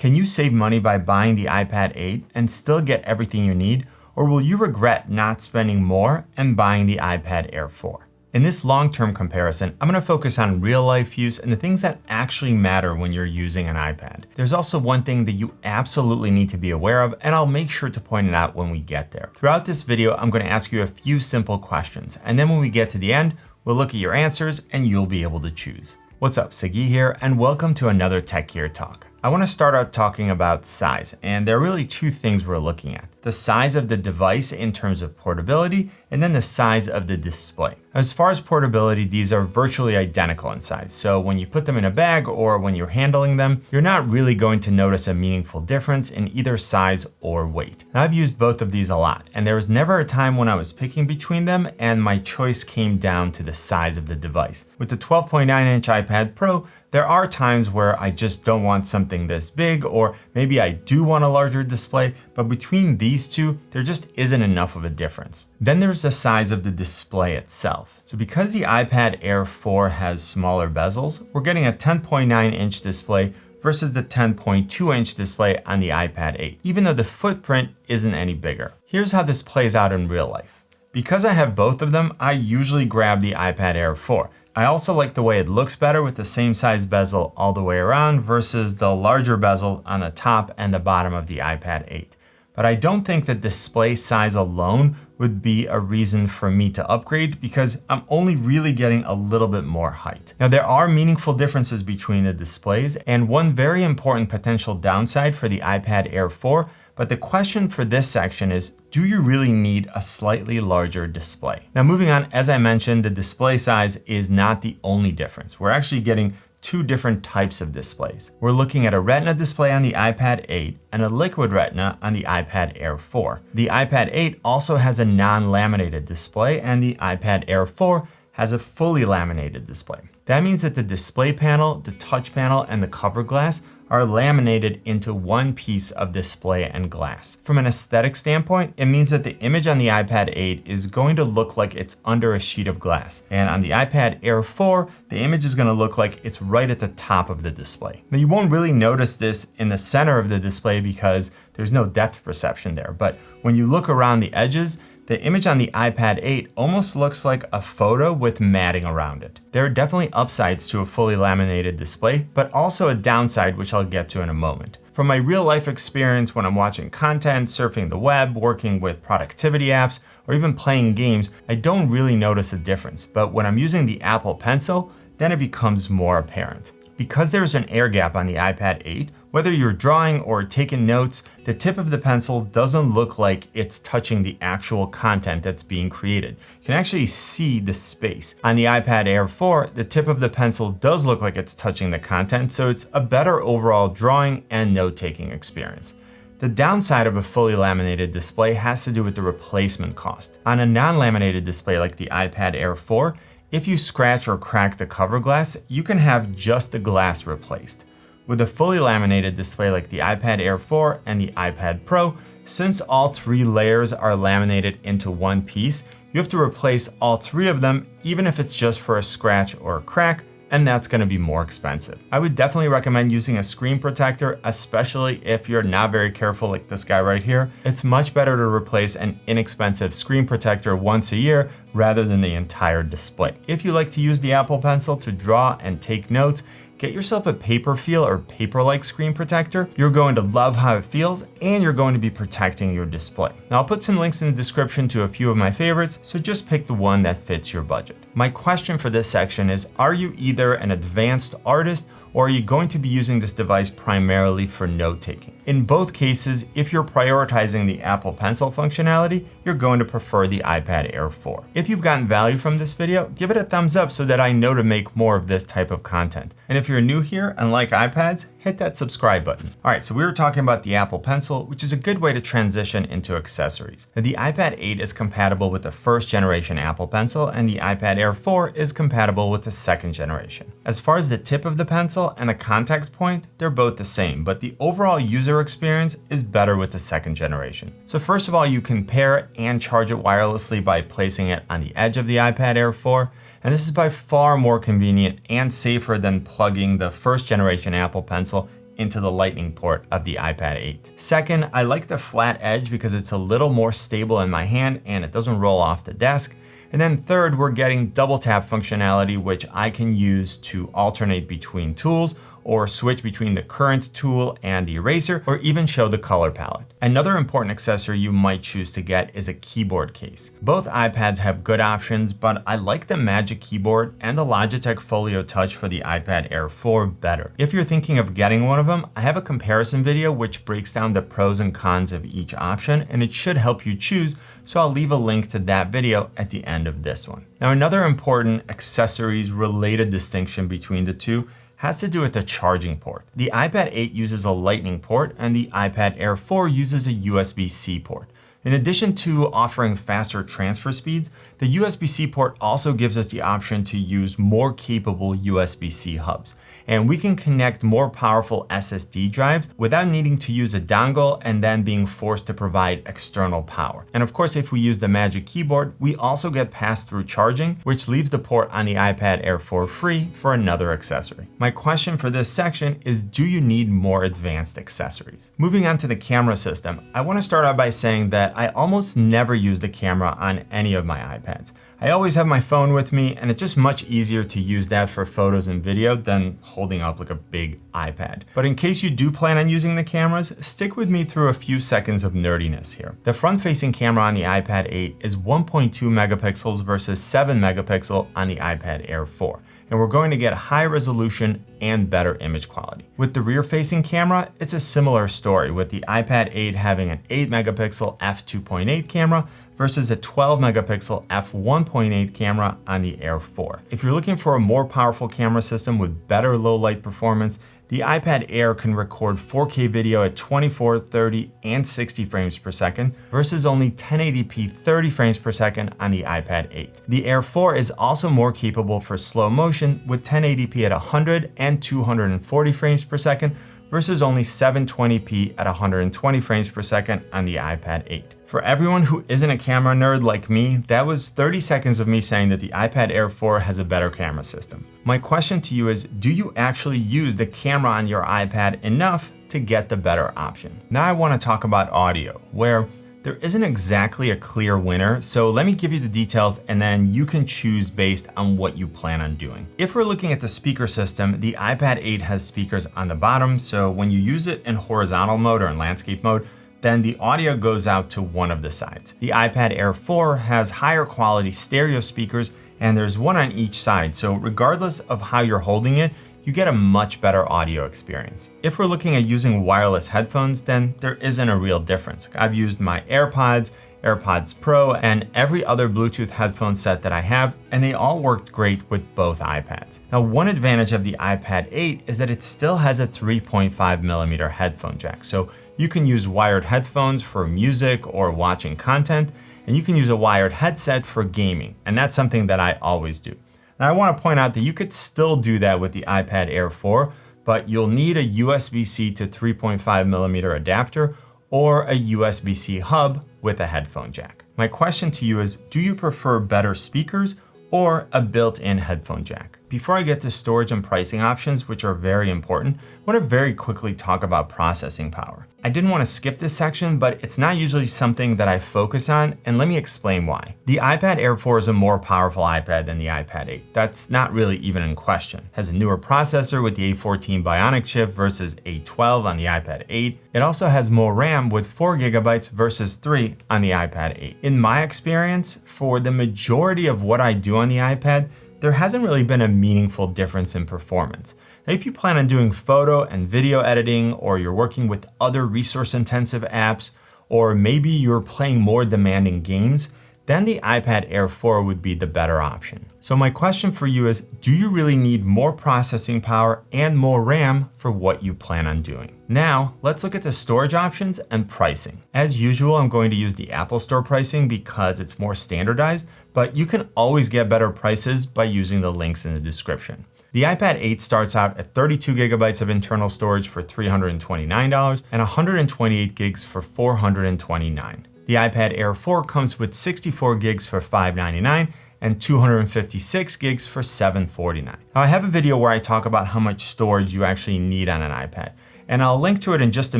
Can you save money by buying the iPad 8 and still get everything you need, or will you regret not spending more and buying the iPad Air 4? In this long-term comparison, I'm going to focus on real-life use and the things that actually matter when you're using an iPad. There's also one thing that you absolutely need to be aware of, and I'll make sure to point it out when we get there. Throughout this video, I'm going to ask you a few simple questions, and then when we get to the end, we'll look at your answers and you'll be able to choose. What's up, Sagi here, and welcome to another Tech Gear Talk. I want to start out talking about size, and there are really two things we're looking at. The size of the device in terms of portability, and then the size of the display. As far as portability, these are virtually identical in size. So when you put them in a bag or when you're handling them, you're not really going to notice a meaningful difference in either size or weight. Now, I've used both of these a lot, and there was never a time when I was picking between them and my choice came down to the size of the device. With the 12.9-inch iPad Pro, there are times where I just don't want something this big, or maybe I do want a larger display, but between these two, there just isn't enough of a difference. Then there's the size of the display itself. So because the iPad Air 4 has smaller bezels, we're getting a 10.9-inch display versus the 10.2-inch display on the iPad 8, even though the footprint isn't any bigger. Here's how this plays out in real life. Because I have both of them, I usually grab the iPad Air 4. I also like the way it looks better with the same size bezel all the way around versus the larger bezel on the top and the bottom of the iPad 8. But I don't think that display size alone would be a reason for me to upgrade because I'm only really getting a little bit more height. Now, there are meaningful differences between the displays and one very important potential downside for the iPad Air 4, but the question for this section is, do you really need a slightly larger display? Now, moving on, as I mentioned, the display size is not the only difference. We're actually getting two different types of displays. We're looking at a Retina display on the iPad 8 and a Liquid Retina on the iPad Air 4. The iPad 8 also has a non-laminated display and the iPad Air 4 has a fully laminated display. That means that the display panel, the touch panel, and the cover glass are laminated into one piece of display and glass. From an aesthetic standpoint, it means that the image on the iPad 8 is going to look like it's under a sheet of glass. And on the iPad Air 4, the image is going to look like it's right at the top of the display. Now, you won't really notice this in the center of the display because there's no depth perception there. But when you look around the edges, the image on the iPad 8 almost looks like a photo with matting around it. There are definitely upsides to a fully laminated display, but also a downside, which I'll get to in a moment. From my real life experience when I'm watching content, surfing the web, working with productivity apps, or even playing games, I don't really notice a difference. But when I'm using the Apple Pencil, then it becomes more apparent. Because there's an air gap on the iPad 8, whether you're drawing or taking notes, the tip of the pencil doesn't look like it's touching the actual content that's being created. You can actually see the space. On the iPad Air 4, the tip of the pencil does look like it's touching the content, so it's a better overall drawing and note-taking experience. The downside of a fully laminated display has to do with the replacement cost. On a non-laminated display like the iPad Air 4, if you scratch or crack the cover glass, you can have just the glass replaced. With a fully laminated display like the iPad Air 4 and the iPad Pro, since all three layers are laminated into one piece, you have to replace all three of them, even if it's just for a scratch or a crack, and that's going to be more expensive. I would definitely recommend using a screen protector, especially if you're not very careful like this guy right here. It's much better to replace an inexpensive screen protector once a year rather than the entire display. If you like to use the Apple Pencil to draw and take notes, get yourself a Paperfeel or paper-like screen protector. You're going to love how it feels and you're going to be protecting your display. Now, I'll put some links in the description to a few of my favorites, so just pick the one that fits your budget. My question for this section is, are you either an advanced artist or are you going to be using this device primarily for note-taking? In both cases, if you're prioritizing the Apple Pencil functionality, you're going to prefer the iPad Air 4. If you've gotten value from this video, give it a thumbs up so that I know to make more of this type of content. And if you're new here and like iPads, hit that subscribe button. All right, so we were talking about the Apple Pencil, which is a good way to transition into accessories. Now, the iPad 8 is compatible with the first generation Apple Pencil, and the iPad Air 4 is compatible with the second generation. As far as the tip of the pencil and the contact point, they're both the same, but the overall user experience is better with the second generation. So first of all, you can pair it and charge it wirelessly by placing it on the edge of the iPad Air 4. And this is by far more convenient and safer than plugging the first generation Apple Pencil into the Lightning port of the iPad 8. Second, I like the flat edge because it's a little more stable in my hand and it doesn't roll off the desk. And then third, we're getting double tap functionality, which I can use to alternate between tools or switch between the current tool and the eraser, or even show the color palette. Another important accessory you might choose to get is a keyboard case. Both iPads have good options, but I like the Magic Keyboard and the Logitech Folio Touch for the iPad Air 4 better. If you're thinking of getting one of them, I have a comparison video which breaks down the pros and cons of each option, and it should help you choose, so I'll leave a link to that video at the end of this one. Now, another important accessories related distinction between the two has to do with the charging port. The iPad 8 uses a Lightning port and the iPad Air 4 uses a USB-C port. In addition to offering faster transfer speeds, the USB-C port also gives us the option to use more capable USB-C hubs. And we can connect more powerful SSD drives without needing to use a dongle and then being forced to provide external power. And of course, if we use the Magic Keyboard, we also get pass-through charging, which leaves the port on the iPad Air 4 free for another accessory. My question for this section is, do you need more advanced accessories? Moving on to the camera system, I want to start out by saying that I almost never use the camera on any of my iPads. I always have my phone with me, and it's just much easier to use that for photos and video than holding up like a big iPad. But in case you do plan on using the cameras, stick with me through a few seconds of nerdiness here. The front-facing camera on the iPad 8 is 1.2 megapixels versus 7 megapixel on the iPad Air 4. And we're going to get high resolution and better image quality. With the rear-facing camera, it's a similar story, with the iPad 8 having an 8 megapixel f2.8 camera versus a 12 megapixel f1.8 camera on the Air 4. If you're looking for a more powerful camera system with better low light performance, the iPad Air can record 4K video at 24, 30, and 60 frames per second versus only 1080p 30 frames per second on the iPad 8. The Air 4 is also more capable for slow motion with 1080p at 100 and 240 frames per second versus only 720p at 120 frames per second on the iPad 8. For everyone who isn't a camera nerd like me, that was 30 seconds of me saying that the iPad Air 4 has a better camera system. My question to you is, do you actually use the camera on your iPad enough to get the better option? Now I want to talk about audio, where there isn't exactly a clear winner, so let me give you the details and then you can choose based on what you plan on doing. If we're looking at the speaker system, the iPad 8 has speakers on the bottom, so when you use it in horizontal mode or in landscape mode, then the audio goes out to one of the sides. The iPad Air 4 has higher quality stereo speakers and there's one on each side, so regardless of how you're holding it, you get a much better audio experience. If we're looking at using wireless headphones, then there isn't a real difference. I've used my AirPods, AirPods Pro, and every other Bluetooth headphone set that I have, and they all worked great with both iPads. Now, one advantage of the iPad 8 is that it still has a 3.5mm headphone jack, so you can use wired headphones for music or watching content, and you can use a wired headset for gaming, and that's something that I always do. Now I want to point out that you could still do that with the iPad Air 4, but you'll need a USB-C to 3.5mm adapter or a USB-C hub with a headphone jack. My question to you is, do you prefer better speakers or a built-in headphone jack? Before I get to storage and pricing options, which are very important, I want to very quickly talk about processing power. I didn't want to skip this section, but it's not usually something that I focus on, and let me explain why. The iPad Air 4 is a more powerful iPad than the iPad 8. That's not really even in question. It has a newer processor with the A14 Bionic chip versus A12 on the iPad 8. It also has more RAM with 4 GB versus 3 on the iPad 8. In my experience, for the majority of what I do on the iPad, there hasn't really been a meaningful difference in performance. Now, if you plan on doing photo and video editing, or you're working with other resource-intensive apps, or maybe you're playing more demanding games, then the iPad Air 4 would be the better option. So my question for you is, do you really need more processing power and more RAM for what you plan on doing? Now, let's look at the storage options and pricing. As usual, I'm going to use the Apple Store pricing because it's more standardized, but you can always get better prices by using the links in the description. The iPad 8 starts out at 32 gigabytes of internal storage for $329 and 128 gigs for $429. The iPad Air 4 comes with 64 gigs for $599 and 256 gigs for $749. Now I have a video where I talk about how much storage you actually need on an iPad. and I'll link to it in just a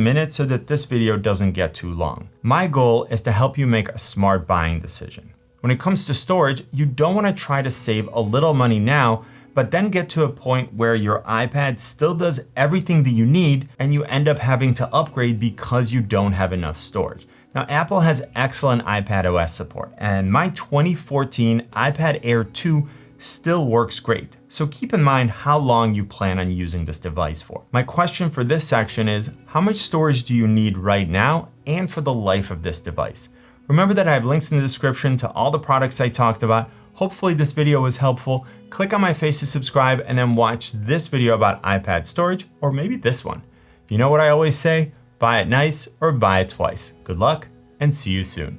minute so that this video doesn't get too long. My goal is to help you make a smart buying decision. When it comes to storage, you don't want to try to save a little money now, but then get to a point where your iPad still does everything that you need and you end up having to upgrade because you don't have enough storage. Now, Apple has excellent iPadOS support, and my 2014 iPad Air 2 still works great. So keep in mind how long you plan on using this device for. My question for this section is, how much storage do you need right now and for the life of this device? Remember that I have links in the description to all the products I talked about. Hopefully this video was helpful. Click on my face to subscribe and then watch this video about iPad storage, or maybe this one. You know what I always say? Buy it nice or buy it twice. Good luck and see you soon.